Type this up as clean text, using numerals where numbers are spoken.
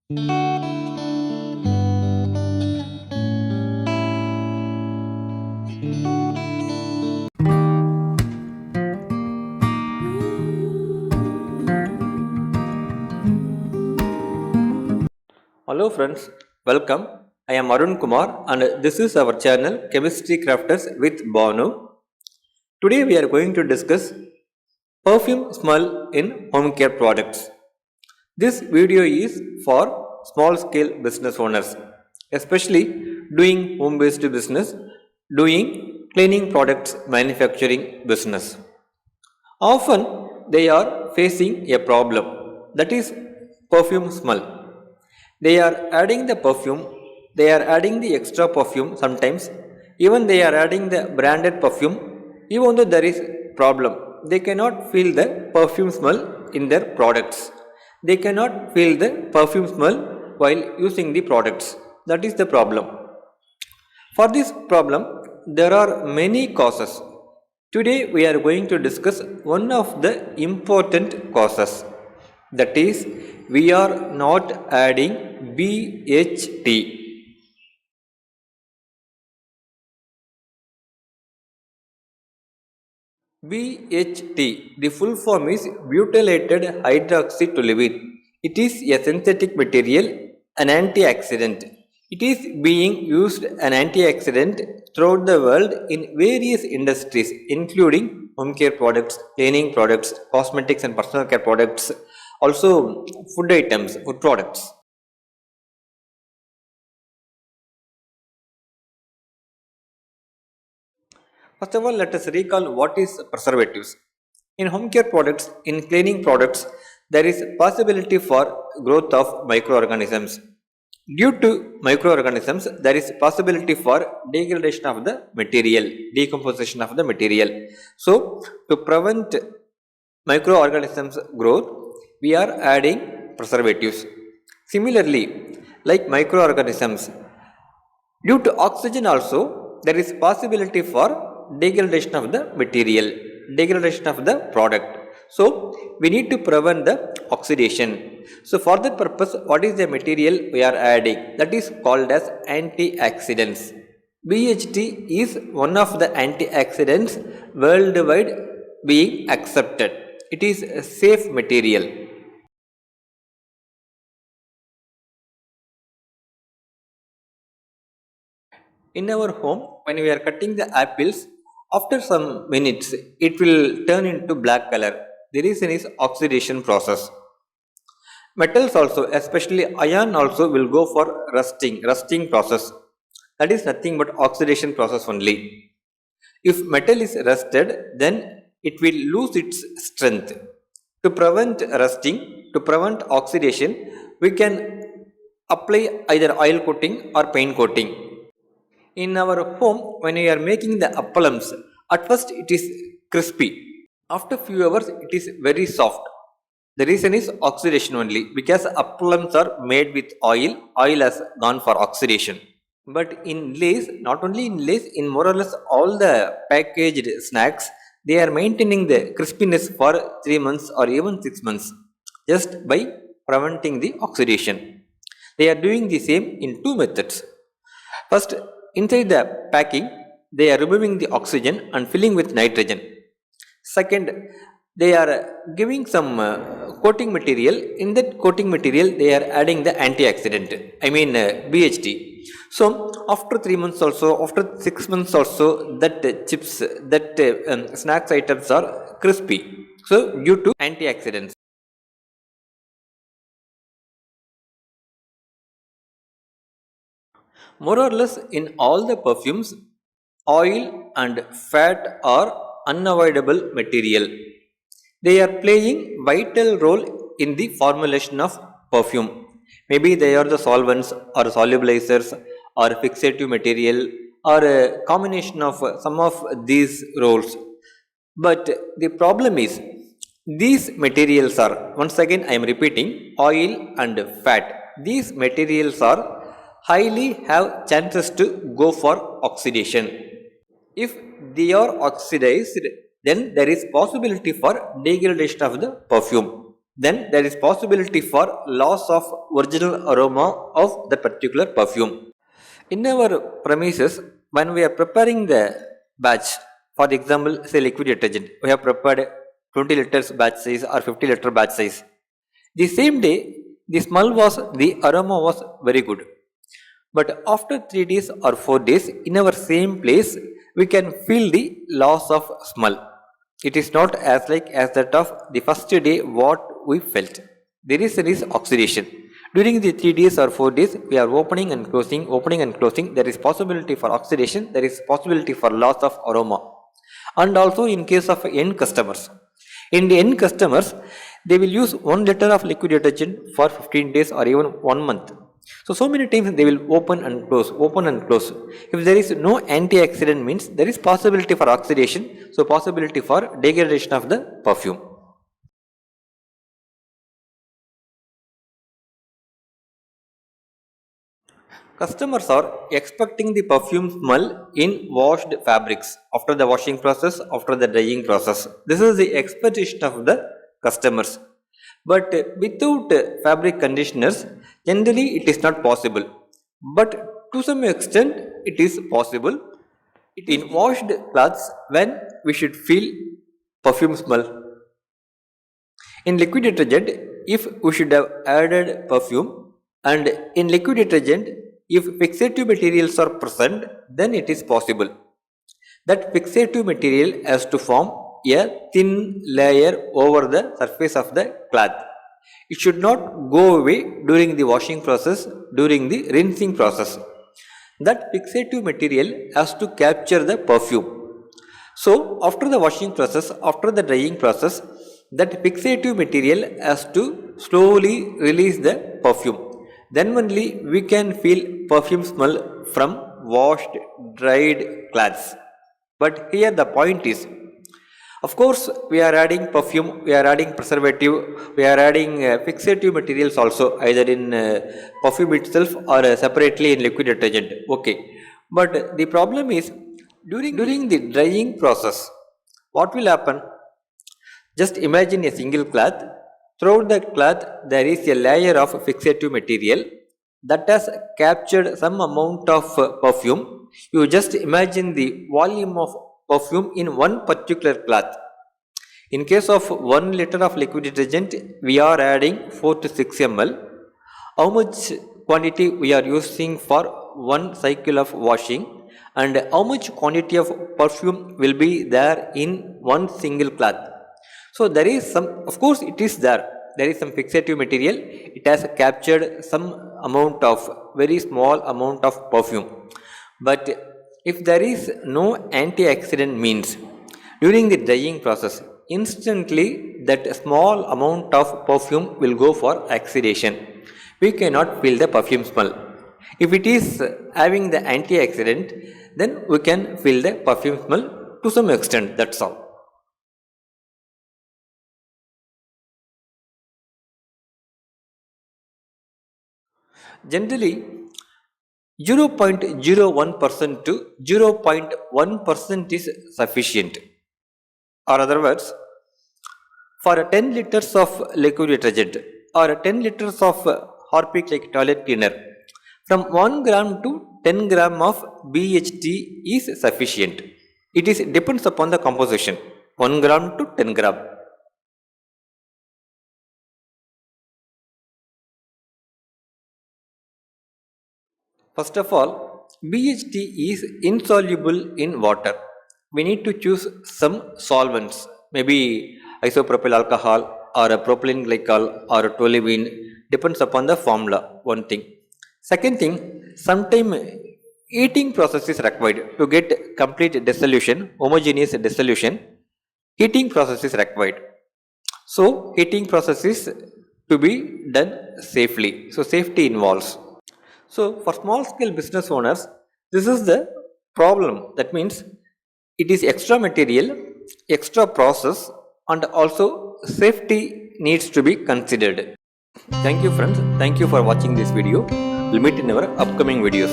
Hello friends, welcome. I am Arun Kumar and this is our channel Chemistry Crafters with Bonu. Today we are going to discuss perfume smell in home care products. This video is for small scale business owners, especially doing home based business, doing cleaning products manufacturing business. Often they are facing a problem, that is perfume smell. They are adding the perfume, they are adding the extra perfume sometimes, even they are adding the branded perfume, even though there is problem. They cannot feel the perfume smell in their products. They cannot feel the perfume smell while using the products. That is the problem. For this problem, there are many causes. Today we are going to discuss one of the important causes. That is, we are not adding BHT. BHT, the full form is Butylated Hydroxytoluene. It is a synthetic material, an antioxidant. It is being used an antioxidant throughout the world in various industries, including home care products, cleaning products, cosmetics and personal care products, also food items, food products. First of all, let us recall what is preservatives. In home care products, in cleaning products, there is possibility for growth of microorganisms. Due to microorganisms, there is possibility for degradation of the material, decomposition of the material. So, to prevent microorganisms growth, we are adding preservatives. Similarly, like microorganisms, due to oxygen also, there is possibility for degradation of the material, degradation of the product. So, we need to prevent the oxidation. So, for that purpose, what is the material we are adding? That is called as antioxidants. BHT is one of the antioxidants worldwide being accepted. It is a safe material. In our home, when we are cutting the apples, after some minutes it will turn into black color. The reason is oxidation process. Metals also, especially iron also, will go for rusting process. That is nothing but oxidation process only. If metal is rusted, then it will lose its strength. To prevent rusting, to prevent oxidation, we can apply either oil coating or paint coating. In our home, when we are making the appalams, at first it is crispy. After few hours, it is very soft. The reason is oxidation only, because appalams are made with oil. Oil has gone for oxidation. But in Lays, not only in Lays, in more or less all the packaged snacks, they are maintaining the crispiness for 3 months or even 6 months just by preventing the oxidation. They are doing the same in two methods. First, inside the packing, they are removing the oxygen and filling with nitrogen. Second, they are giving some coating material. In that coating material, they are adding the antioxidant, BHT. So, after 3 months also, after 6 months also, that chips, that snacks items are crispy. So, due to antioxidants. More or less in all the perfumes, oil and fat are unavoidable material. They are playing vital role in the formulation of perfume. Maybe they are the solvents or solubilizers or fixative material or a combination of some of these roles. But the problem is, these materials are, once again I am repeating, oil and fat. These materials are highly have chances to go for oxidation. If they are oxidized, then there is possibility for degradation of the perfume. then there is possibility for loss of original aroma of the particular perfume. In our premises, when we are preparing the batch, for example, say liquid detergent, we have prepared 20 liters batch size or 50-liter batch size. The same day, the aroma was very good. But after 3 days or 4 days, in our same place, we can feel the loss of smell. It is not as like as that of the first day what we felt. The reason is oxidation. During the 3 days or 4 days, we are opening and closing. There is possibility for oxidation, there is possibility for loss of aroma. And also in case of end customers. In the end customers, they will use 1 liter of liquid detergent for 15 days or even 1 month. So many times they will open and close, open and close. If there is no antioxidant means there is possibility for oxidation, so possibility for degradation of the perfume. Customers are expecting the perfume smell in washed fabrics after the washing process, after the drying process. This is the expectation of the customers. But without fabric conditioners, generally it is not possible. But to some extent, it is possible. In washed clothes, when we should feel perfume smell. In liquid detergent, if we should have added perfume, and in liquid detergent, if fixative materials are present, then it is possible. That fixative material has to form a thin layer over the surface of the cloth. It should not go away during the washing process, during the rinsing process. That fixative material has to capture the perfume. So, after the washing process, after the drying process, that fixative material has to slowly release the perfume. Then only we can feel perfume smell from washed, dried clothes. But here the point is, of course, we are adding perfume, we are adding preservative, we are adding fixative materials also, either in perfume itself or separately in liquid detergent. Okay. But the problem is, during the drying process, what will happen? Just imagine a single cloth. Throughout the cloth, there is a layer of fixative material that has captured some amount of perfume. You just imagine the volume of perfume in one particular cloth. In case of 1 liter of liquid detergent, we are adding 4 to 6 ml. How much quantity we are using for one cycle of washing, and how much quantity of perfume will be there in one single cloth. So there is some, of course it is there is some fixative material, it has captured some amount of, very small amount of perfume. But if there is no antioxidant means, during the drying process, instantly that small amount of perfume will go for oxidation. We cannot feel the perfume smell. If it is having the antioxidant, then we can feel the perfume smell to some extent, that's all. Generally, 0.01% to 0.1% is sufficient. Or other words, for 10 liters of liquid detergent or 10 liters of Harpic like toilet cleaner, from 1 gram to 10 gram of BHT is sufficient. It is depends upon the composition, 1 gram to 10 gram. First of all, BHT is insoluble in water. We need to choose some solvents, maybe isopropyl alcohol or a propylene glycol or a toluene, depends upon the formula, one thing. Second thing, sometime heating process is required to get complete dissolution, homogeneous dissolution. Heating process is required. So, heating process is to be done safely. So, safety involves. So, for small scale business owners, this is the problem. That means it is extra material, extra process, and also safety needs to be considered. Thank you, friends. Thank you for watching this video. We'll meet in our upcoming videos.